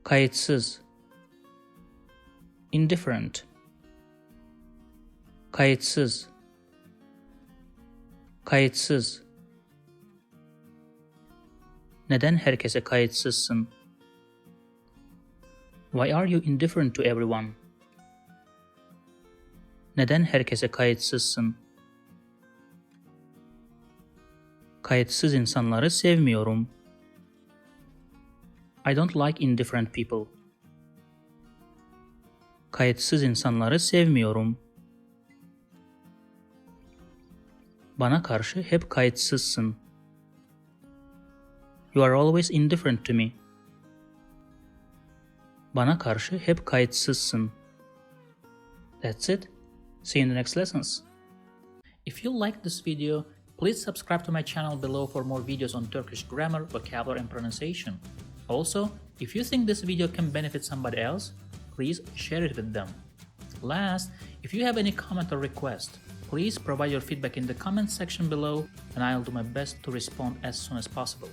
Kayıtsız. Indifferent. Kayıtsız. Kayıtsız. Neden herkese kayıtsızsın? Why are you indifferent to everyone? Neden herkese kayıtsızsın? Kayıtsız insanları sevmiyorum. I don't like indifferent people. Kayıtsız insanları sevmiyorum. Bana karşı hep kayıtsızsın. You are always indifferent to me. Bana karşı hep kayıtsızsın. That's it. See you in the next lessons. If you like this video, please subscribe to my channel below for more videos on Turkish grammar, vocabulary, and pronunciation. Also, if you think this video can benefit somebody else, please share it with them. Last, if you have any comment or request, please provide your feedback in the comment section below and I'll do my best to respond as soon as possible.